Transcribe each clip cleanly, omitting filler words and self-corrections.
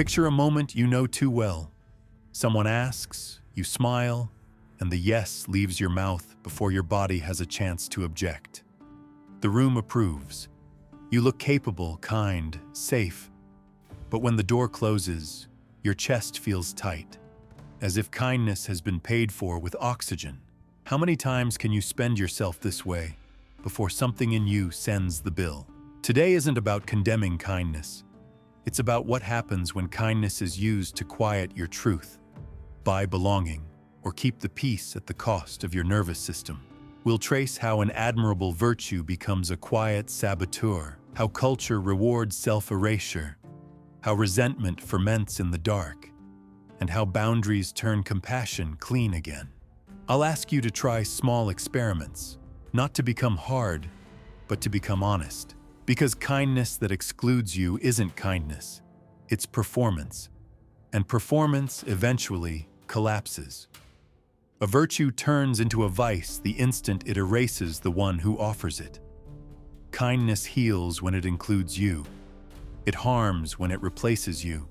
Picture a moment you know too well. Someone asks, you smile, and the yes leaves your mouth before your body has a chance to object. The room approves. You look capable, kind, safe. But when the door closes, your chest feels tight, as if kindness has been paid for with oxygen. How many times can you spend yourself this way before something in you sends the bill? Today isn't about condemning kindness. It's about what happens when kindness is used to quiet your truth, buy belonging, or keep the peace at the cost of your nervous system. We'll trace how an admirable virtue becomes a quiet saboteur, how culture rewards self-erasure, how resentment ferments in the dark, and how boundaries turn compassion clean again. I'll ask you to try small experiments, not to become hard, but to become honest. Because kindness that excludes you isn't kindness, it's performance. And performance eventually collapses. A virtue turns into a vice the instant it erases the one who offers it. Kindness heals when it includes you. It harms when it replaces you.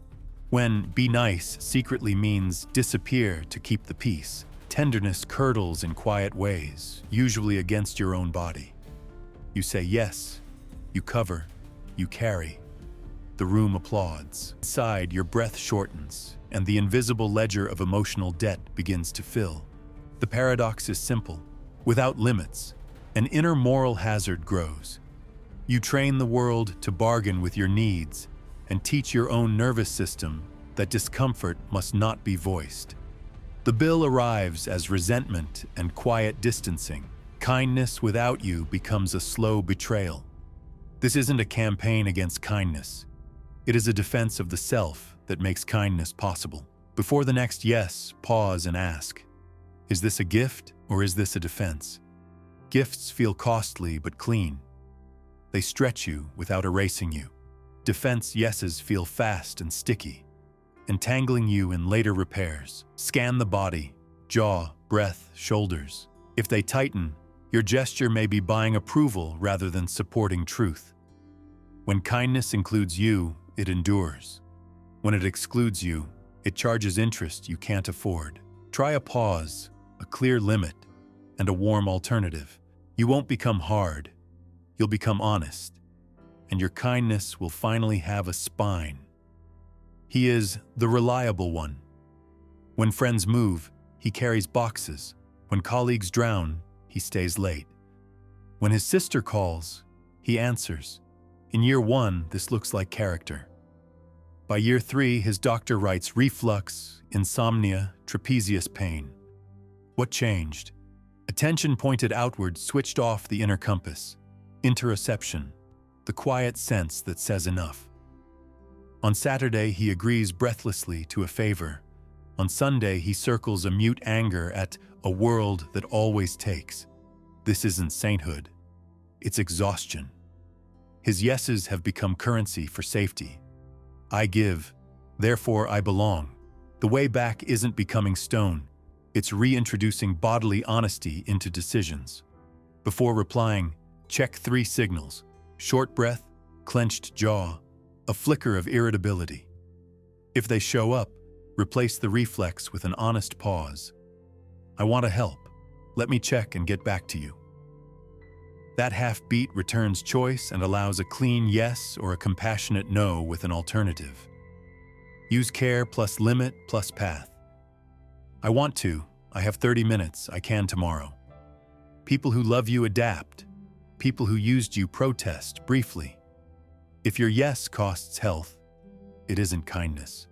When be nice secretly means disappear to keep the peace, tenderness curdles in quiet ways, usually against your own body. You say yes, you cover, you carry. The room applauds. Inside, your breath shortens, and the invisible ledger of emotional debt begins to fill. The paradox is simple. Without limits, an inner moral hazard grows. You train the world to bargain with your needs and teach your own nervous system that discomfort must not be voiced. The bill arrives as resentment and quiet distancing. Kindness without you becomes a slow betrayal. This isn't a campaign against kindness. It is a defense of the self that makes kindness possible. Before the next yes, pause and ask, is this a gift or is this a defense? Gifts feel costly but clean. They stretch you without erasing you. Defense yeses feel fast and sticky, entangling you in later repairs. Scan the body, jaw, breath, shoulders. If they tighten, your gesture may be buying approval rather than supporting truth. When kindness includes you, it endures. When it excludes you, it charges interest you can't afford. Try a pause, a clear limit, and a warm alternative. You won't become hard. You'll become honest, and your kindness will finally have a spine. He is the reliable one. When friends move, he carries boxes. When colleagues drown, he stays late. When his sister calls, he answers. In year 1, this looks like character. By year 3, his doctor writes reflux, insomnia, trapezius pain. What changed? Attention pointed outward switched off the inner compass. Interoception, the quiet sense that says enough. On Saturday, he agrees breathlessly to a favor. On Sunday, he circles a mute anger at a world that always takes. This isn't sainthood. It's exhaustion. His yeses have become currency for safety. I give, therefore I belong. The way back isn't becoming stone. It's reintroducing bodily honesty into decisions. Before replying, check 3 signals: short breath, clenched jaw, a flicker of irritability. If they show up, replace the reflex with an honest pause. I want to help. Let me check and get back to you. That half beat returns choice and allows a clean yes or a compassionate no with an alternative. Use care plus limit plus path. I want to. I have 30 minutes. I can tomorrow. People who love you adapt. People who used you protest briefly. If your yes costs health, it isn't kindness.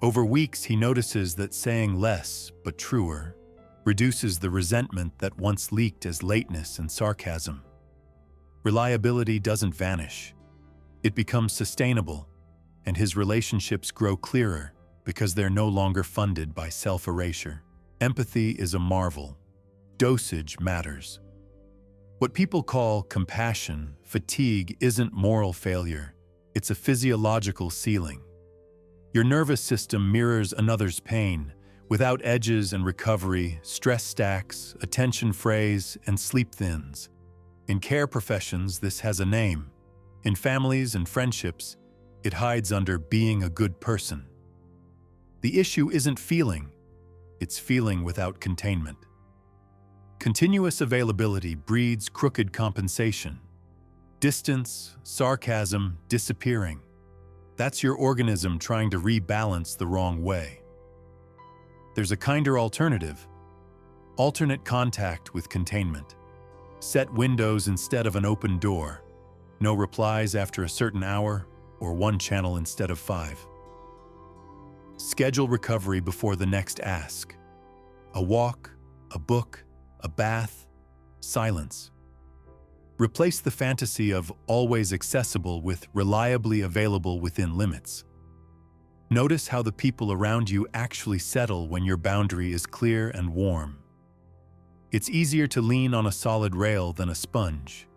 Over weeks, he notices that saying less, but truer, reduces the resentment that once leaked as lateness and sarcasm. Reliability doesn't vanish. It becomes sustainable, and his relationships grow clearer because they're no longer funded by self-erasure. Empathy is a marvel. Dosage matters. What people call compassion, fatigue isn't moral failure. It's a physiological ceiling. Your nervous system mirrors another's pain. Without edges and recovery, stress stacks, attention frays, and sleep thins. In care professions, this has a name. In families and friendships, It hides under being a good person. The issue isn't feeling, it's feeling without containment. Continuous availability breeds crooked compensation. Distance, sarcasm, disappearing. That's your organism trying to rebalance the wrong way. There's a kinder alternative. Alternate contact with containment. Set windows instead of an open door. No replies after a certain hour, or one channel instead of 5. Schedule recovery before the next ask. A walk, a book, a bath, silence. Replace the fantasy of always accessible with reliably available within limits. Notice how the people around you actually settle when your boundary is clear and warm. It's easier to lean on a solid rail than a sponge.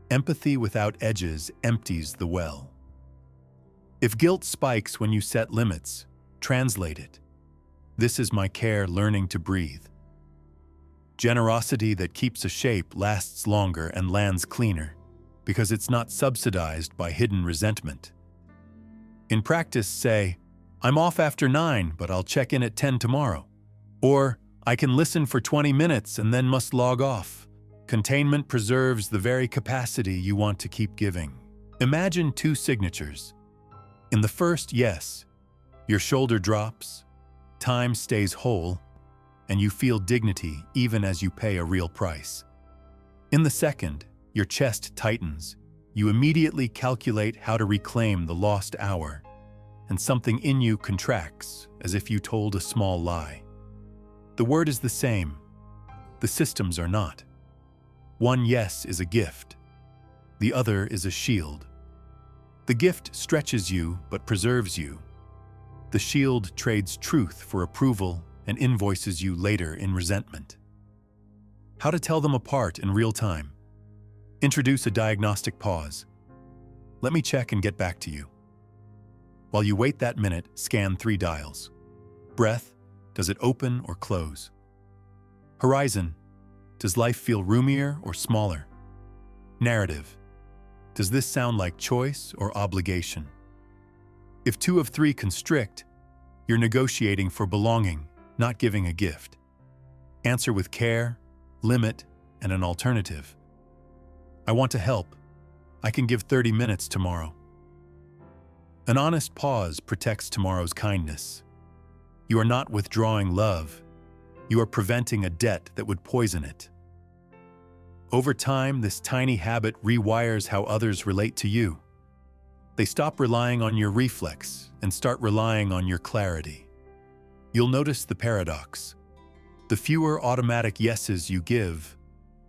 Empathy without edges empties the well. If guilt spikes when you set limits, translate it. This is my care learning to breathe. Generosity that keeps a shape lasts longer and lands cleaner because it's not subsidized by hidden resentment. In practice, say, "I'm off after 9, but I'll check in at 10 tomorrow." Or, "I can listen for 20 minutes and then must log off." Containment preserves the very capacity you want to keep giving. Imagine 2 signatures. In the first, yes, your shoulder drops, time stays whole, and you feel dignity even as you pay a real price. In the second, your chest tightens. You immediately calculate how to reclaim the lost hour, and something in you contracts as if you told a small lie. The word is the same. The systems are not. One yes is a gift. The other is a shield. The gift stretches you but preserves you. The shield trades truth for approval and invoices you later in resentment. How to tell them apart in real time. Introduce a diagnostic pause. Let me check and get back to you. While you wait that minute, scan 3 dials. Breath, does it open or close? Horizon, does life feel roomier or smaller? Narrative, does this sound like choice or obligation? If 2 of 3 constrict, you're negotiating for belonging, not giving a gift. Answer with care, limit, and an alternative. I want to help. I can give 30 minutes tomorrow. An honest pause protects tomorrow's kindness. You are not withdrawing love. You are preventing a debt that would poison it. Over time, this tiny habit rewires how others relate to you. They stop relying on your reflex and start relying on your clarity. You'll notice the paradox. The fewer automatic yeses you give,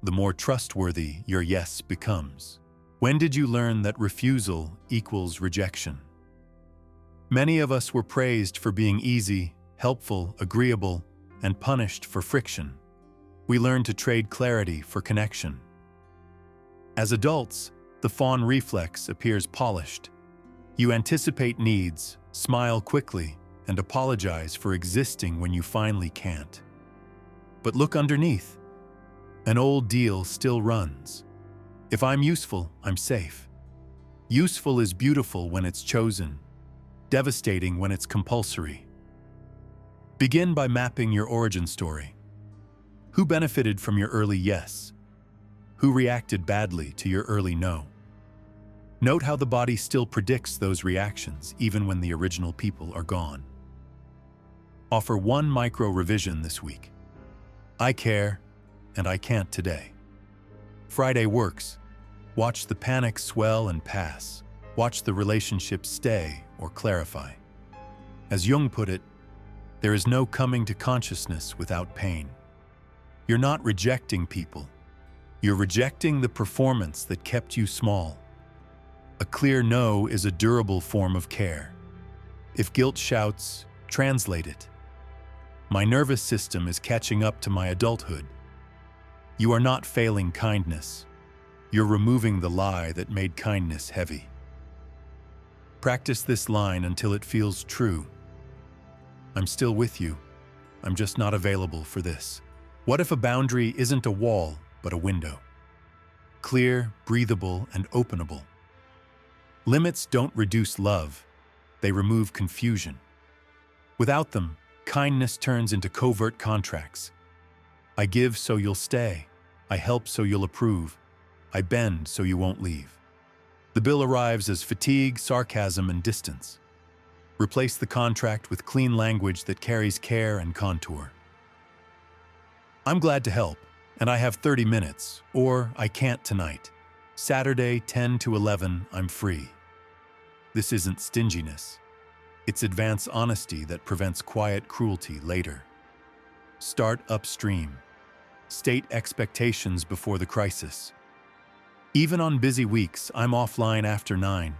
the more trustworthy your yes becomes. When did you learn that refusal equals rejection? Many of us were praised for being easy, helpful, agreeable, and punished for friction. We learned to trade clarity for connection. As adults, the fawn reflex appears polished. You anticipate needs, smile quickly, and apologize for existing when you finally can't. But look underneath. An old deal still runs. If I'm useful, I'm safe. Useful is beautiful when it's chosen, devastating when it's compulsory. Begin by mapping your origin story. Who benefited from your early yes? Who reacted badly to your early no? Note how the body still predicts those reactions even when the original people are gone. Offer 1 micro revision this week. I care, and I can't today. Friday works. Watch the panic swell and pass. Watch the relationship stay or clarify. As Jung put it, there is no coming to consciousness without pain. You're not rejecting people. You're rejecting the performance that kept you small. A clear no is a durable form of care. If guilt shouts, translate it. My nervous system is catching up to my adulthood. You are not failing kindness. You're removing the lie that made kindness heavy. Practice this line until it feels true. I'm still with you. I'm just not available for this. What if a boundary isn't a wall, but a window? Clear, breathable, and openable. Limits don't reduce love. They remove confusion. Without them, kindness turns into covert contracts. I give so you'll stay. I help so you'll approve. I bend so you won't leave. The bill arrives as fatigue, sarcasm, and distance. Replace the contract with clean language that carries care and contour. I'm glad to help, and I have 30 minutes, or I can't tonight. Saturday, 10 to 11, I'm free. This isn't stinginess. It's advanced honesty that prevents quiet cruelty later. Start upstream. State expectations before the crisis. Even on busy weeks, I'm offline after 9.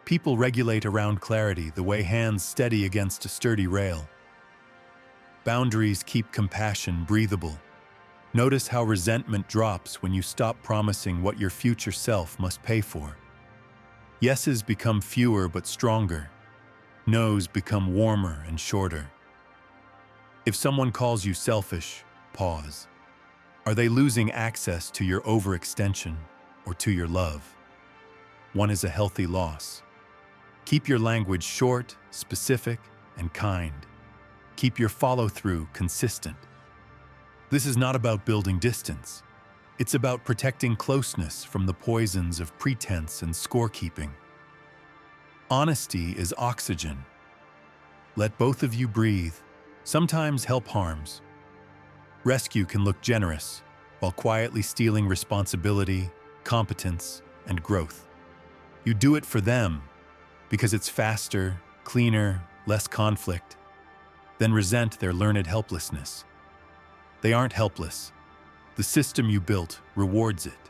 People regulate around clarity the way hands steady against a sturdy rail. Boundaries keep compassion breathable. Notice how resentment drops when you stop promising what your future self must pay for. Yeses become fewer but stronger. Nos become warmer and shorter. If someone calls you selfish, pause. Are they losing access to your overextension or to your love? One is a healthy loss. Keep your language short, specific, and kind. Keep your follow-through consistent. This is not about building distance. It's about protecting closeness from the poisons of pretense and scorekeeping. Honesty is oxygen. Let both of you breathe. Sometimes help harms. Rescue can look generous, while quietly stealing responsibility, competence, and growth. You do it for them, because it's faster, cleaner, less conflict. Then resent their learned helplessness. They aren't helpless. The system you built rewards it.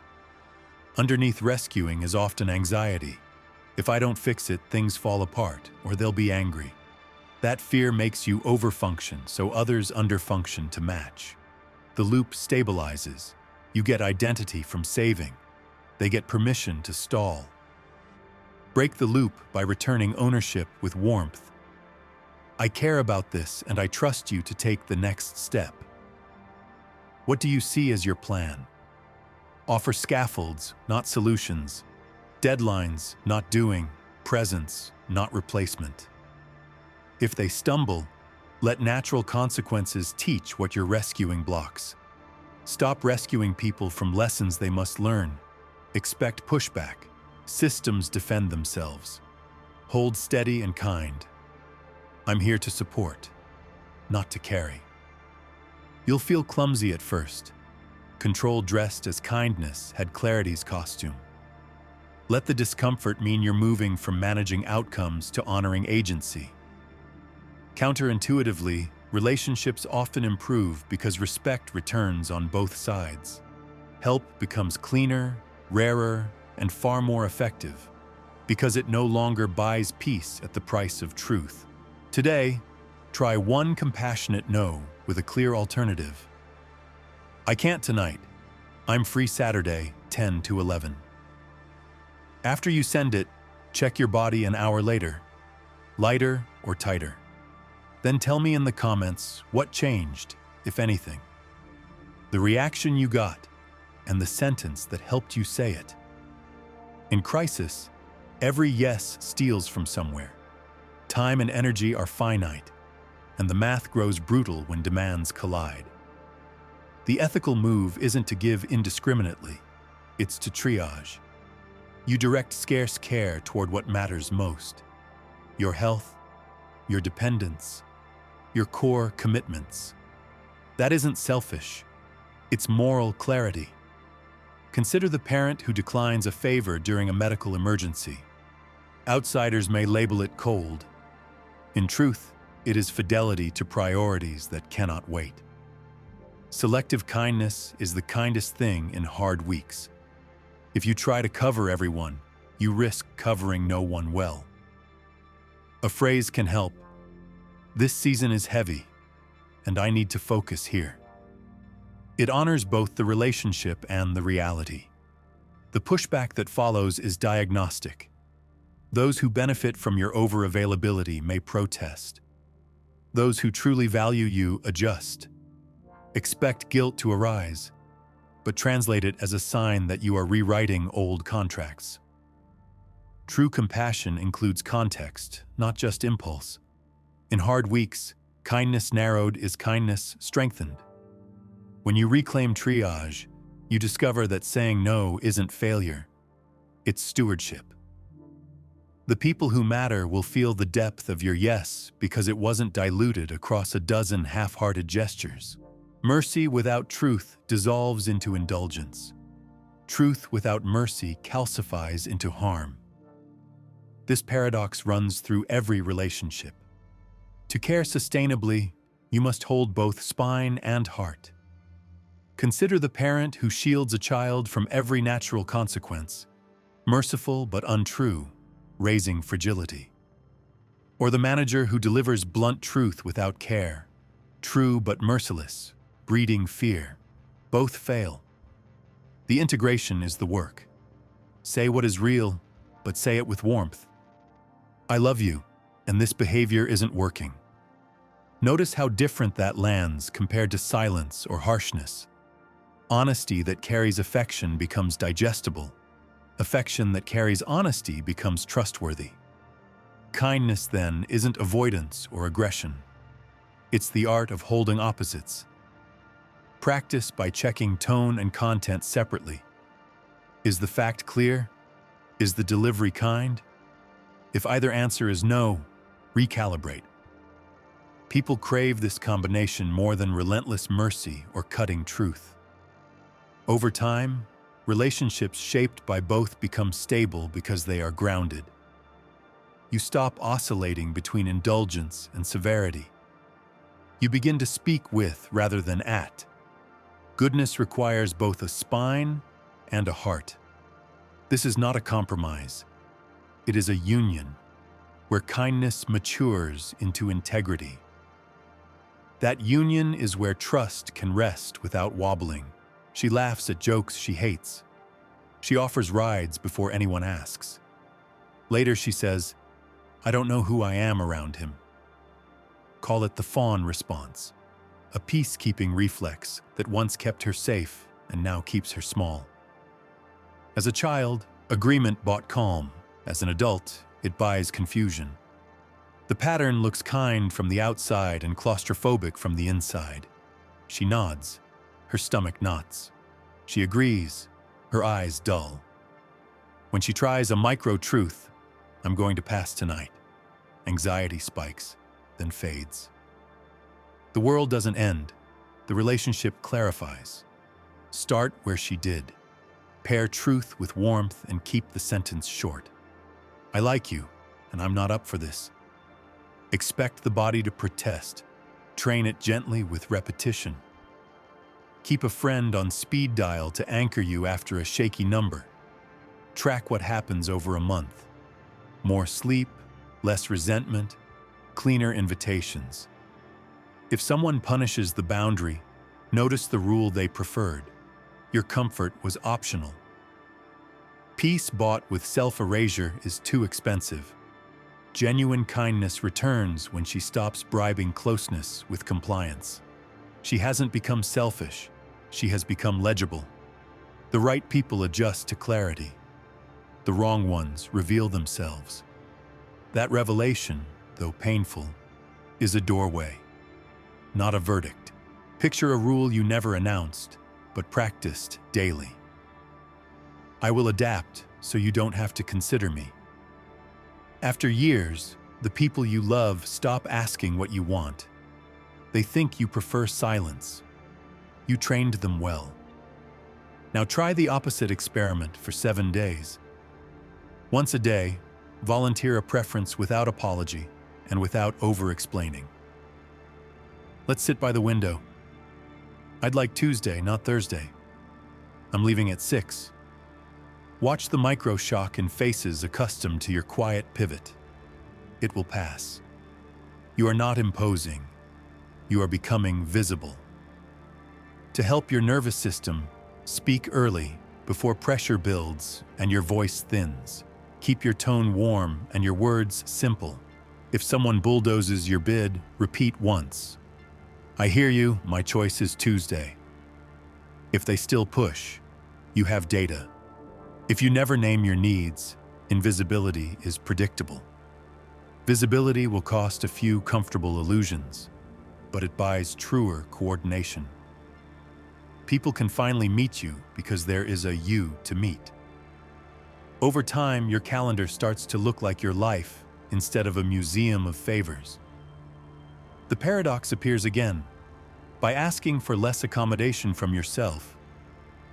Underneath rescuing is often anxiety. If I don't fix it, things fall apart, or they'll be angry. That fear makes you overfunction so others underfunction to match. The loop stabilizes. You get identity from saving. They get permission to stall. Break the loop by returning ownership with warmth. I care about this and I trust you to take the next step. What do you see as your plan? Offer scaffolds, not solutions. Deadlines, not doing. Presence, not replacement. If they stumble, let natural consequences teach what you're rescuing blocks. Stop rescuing people from lessons they must learn. Expect pushback. Systems defend themselves. Hold steady and kind. I'm here to support, not to carry. You'll feel clumsy at first. Control dressed as kindness had clarity's costume. Let the discomfort mean you're moving from managing outcomes to honoring agency. Counterintuitively, relationships often improve because respect returns on both sides. Help becomes cleaner, rarer, and far more effective because it no longer buys peace at the price of truth. Today, try one compassionate no with a clear alternative. I can't tonight. I'm free Saturday, 10 to 11. After you send it, check your body an hour later. Lighter or tighter. Then tell me in the comments what changed, if anything. The reaction you got, and the sentence that helped you say it. In crisis, every yes steals from somewhere. Time and energy are finite, and the math grows brutal when demands collide. The ethical move isn't to give indiscriminately, it's to triage. You direct scarce care toward what matters most. Your health, your dependence, your core commitments. That isn't selfish, it's moral clarity. Consider the parent who declines a favor during a medical emergency. Outsiders may label it cold. In truth, it is fidelity to priorities that cannot wait. Selective kindness is the kindest thing in hard weeks. If you try to cover everyone, you risk covering no one well. A phrase can help. This season is heavy, and I need to focus here. It honors both the relationship and the reality. The pushback that follows is diagnostic. Those who benefit from your over-availability may protest. Those who truly value you adjust. Expect guilt to arise, but translate it as a sign that you are rewriting old contracts. True compassion includes context, not just impulse. In hard weeks, kindness narrowed is kindness strengthened. When you reclaim triage, you discover that saying no isn't failure, it's stewardship. The people who matter will feel the depth of your yes because it wasn't diluted across a dozen half-hearted gestures. Mercy without truth dissolves into indulgence. Truth without mercy calcifies into harm. This paradox runs through every relationship. To care sustainably, you must hold both spine and heart. Consider the parent who shields a child from every natural consequence, merciful but untrue, raising fragility. Or the manager who delivers blunt truth without care, true but merciless, breeding fear. Both fail. The integration is the work. Say what is real, but say it with warmth. I love you, and this behavior isn't working. Notice how different that lands compared to silence or harshness. Honesty that carries affection becomes digestible. Affection that carries honesty becomes trustworthy. Kindness, then, isn't avoidance or aggression. It's the art of holding opposites. Practice by checking tone and content separately. Is the fact clear? Is the delivery kind? If either answer is no, recalibrate. People crave this combination more than relentless mercy or cutting truth. Over time, relationships shaped by both become stable because they are grounded. You stop oscillating between indulgence and severity. You begin to speak with rather than at. Goodness requires both a spine and a heart. This is not a compromise. It is a union where kindness matures into integrity. That union is where trust can rest without wobbling. She laughs at jokes she hates. She offers rides before anyone asks. Later she says, I don't know who I am around him. Call it the fawn response, a peacekeeping reflex that once kept her safe and now keeps her small. As a child, agreement bought calm. As an adult, it buys confusion. The pattern looks kind from the outside and claustrophobic from the inside. She nods. Her stomach knots. She agrees. Her eyes dull. When she tries a micro-truth, I'm going to pass tonight. Anxiety spikes, then fades. The world doesn't end. The relationship clarifies. Start where she did. Pair truth with warmth and keep the sentence short. I like you, and I'm not up for this. Expect the body to protest. Train it gently with repetition. Keep a friend on speed dial to anchor you after a shaky number. Track what happens over a month. More sleep, less resentment, cleaner invitations. If someone punishes the boundary, notice the rule they preferred. Your comfort was optional. Peace bought with self-erasure is too expensive. Genuine kindness returns when she stops bribing closeness with compliance. She hasn't become selfish. She has become legible. The right people adjust to clarity. The wrong ones reveal themselves. That revelation, though painful, is a doorway, not a verdict. Picture a rule you never announced, but practiced daily. I will adapt so you don't have to consider me. After years, the people you love stop asking what you want. They think you prefer silence. You trained them well. Now try the opposite experiment for 7 days. Once a day, volunteer a preference without apology and without over-explaining. Let's sit by the window. I'd like Tuesday, not Thursday. I'm leaving at 6. Watch the micro-shock in faces accustomed to your quiet pivot. It will pass. You are not imposing. You are becoming visible. To help your nervous system, speak early before pressure builds and your voice thins. Keep your tone warm and your words simple. If someone bulldozes your bid, repeat once. I hear you, my choice is Tuesday. If they still push, you have data. If you never name your needs, Invisibility is predictable. Visibility will cost a few comfortable illusions, but it buys truer coordination. People can finally meet you because there is a you to meet. Over time, your calendar starts to look like your life instead of a museum of favors. The paradox appears again. By asking for less accommodation from yourself,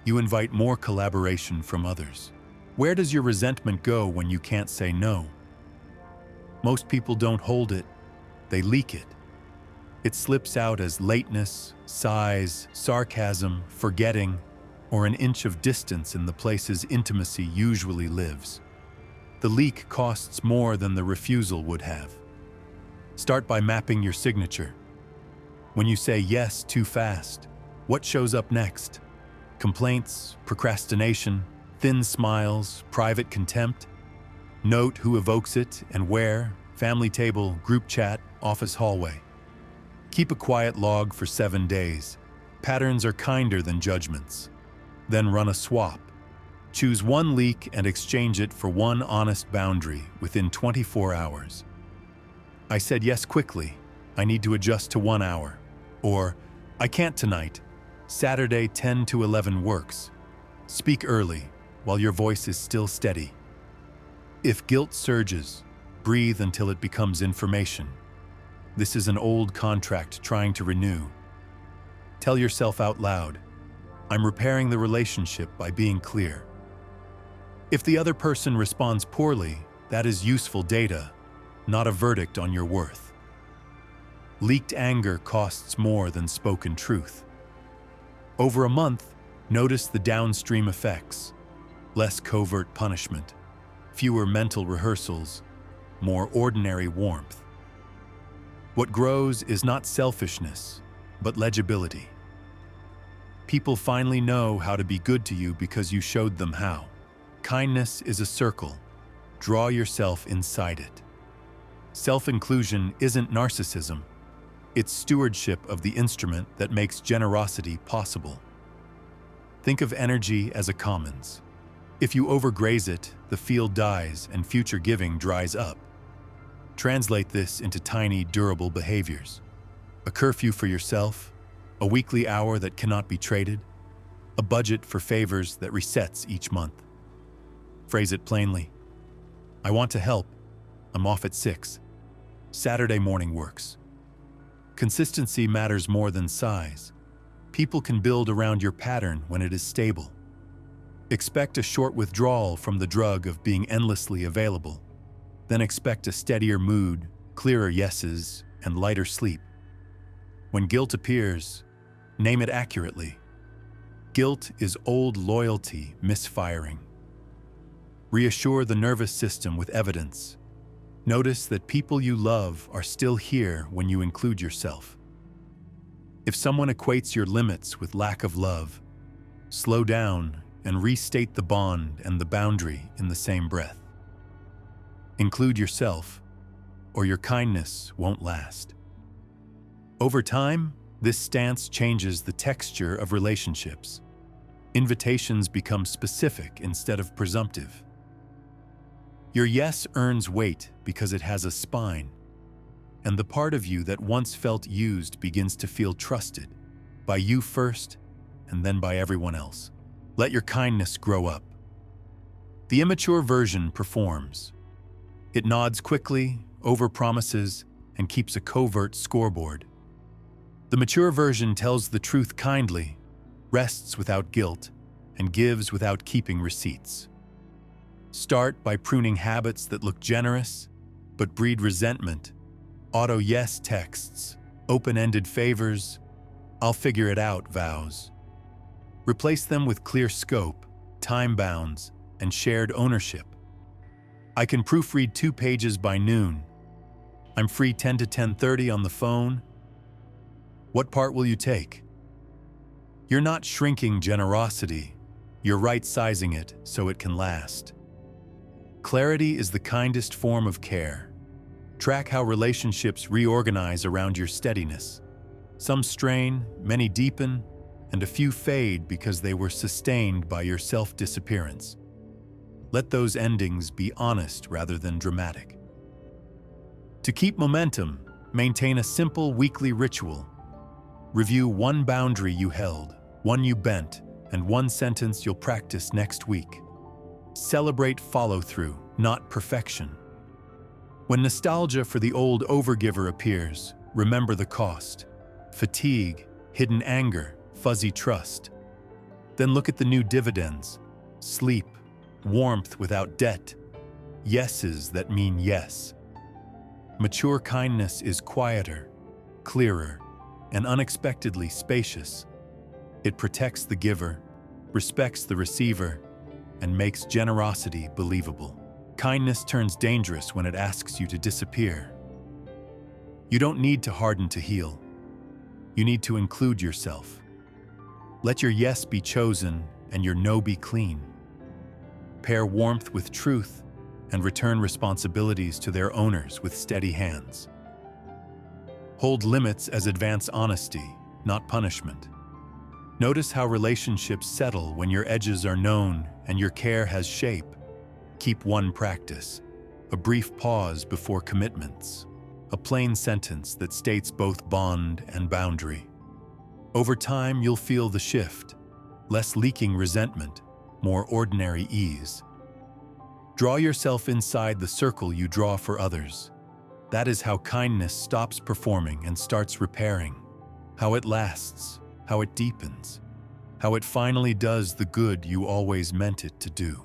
you invite more collaboration from others. Where does your resentment go when you can't say no? Most people don't hold it, they leak it. It slips out as lateness, sighs, sarcasm, forgetting, or an inch of distance in the places intimacy usually lives. The leak costs more than the refusal would have. Start by mapping your signature. When you say yes too fast, what shows up next? Complaints, procrastination, thin smiles, private contempt? Note who evokes it and where: family table, group chat, office hallway. Keep a quiet log for 7 days. Patterns are kinder than judgments. Then run a swap. Choose one leak and exchange it for one honest boundary within 24 hours. I said yes quickly. I need to adjust to 1 hour. Or, I can't tonight. Saturday 10 to 11 works. Speak early, while your voice is still steady. If guilt surges, breathe until it becomes information. This is an old contract trying to renew. Tell yourself out loud, I'm repairing the relationship by being clear. If the other person responds poorly, that is useful data, not a verdict on your worth. Leaked anger costs more than spoken truth. Over a month, notice the downstream effects. Less covert punishment, fewer mental rehearsals, more ordinary warmth. What grows is not selfishness, but legibility. People finally know how to be good to you because you showed them how. Kindness is a circle. Draw yourself inside it. Self-inclusion isn't narcissism. It's stewardship of the instrument that makes generosity possible. Think of energy as a commons. If you overgraze it, the field dies and future giving dries up. Translate this into tiny, durable behaviors. A curfew for yourself, a weekly hour that cannot be traded, a budget for favors that resets each month. Phrase it plainly. I want to help. I'm off at 6. Saturday morning works. Consistency matters more than size. People can build around your pattern when it is stable. Expect a short withdrawal from the drug of being endlessly available. Then expect a steadier mood, clearer yeses, and lighter sleep. When guilt appears, name it accurately. Guilt is old loyalty misfiring. Reassure the nervous system with evidence. Notice that people you love are still here when you include yourself. If someone equates your limits with lack of love, slow down and restate the bond and the boundary in the same breath. Include yourself, or your kindness won't last. Over time, this stance changes the texture of relationships. Invitations become specific instead of presumptive. Your yes earns weight because it has a spine, and the part of you that once felt used begins to feel trusted, by you first, and then by everyone else. Let your kindness grow up. The immature version performs. It nods quickly, overpromises, and keeps a covert scoreboard. The mature version tells the truth kindly, rests without guilt, and gives without keeping receipts. Start by pruning habits that look generous, but breed resentment. Auto yes texts, open-ended favors, I'll figure it out vows. Replace them with clear scope, time bounds, and shared ownership. I can proofread 2 pages by noon. I'm free 10 to 10:30 on the phone. What part will you take? You're not shrinking generosity, you're right-sizing it so it can last. Clarity is the kindest form of care. Track how relationships reorganize around your steadiness. Some strain, many deepen, and a few fade because they were sustained by your self-disappearance. Let those endings be honest rather than dramatic. To keep momentum, maintain a simple weekly ritual. Review one boundary you held, one you bent, and one sentence you'll practice next week. Celebrate follow-through, not perfection. When nostalgia for the old overgiver appears, remember the cost: fatigue, hidden anger, fuzzy trust. Then look at the new dividends: sleep, warmth without debt, yeses that mean yes. Mature kindness is quieter, clearer, and unexpectedly spacious. It protects the giver, respects the receiver, and makes generosity believable. Kindness turns dangerous when it asks you to disappear. You don't need to harden to heal. You need to include yourself. Let your yes be chosen and your no be clean. Pair warmth with truth and return responsibilities to their owners with steady hands. Hold limits as advance honesty, not punishment. Notice how relationships settle when your edges are known and your care has shape. Keep one practice: a brief pause before commitments, a plain sentence that states both bond and boundary. Over time, you'll feel the shift: less leaking resentment, more ordinary ease. Draw yourself inside the circle you draw for others. That is how kindness stops performing and starts repairing. How it lasts, how it deepens, how it finally does the good you always meant it to do.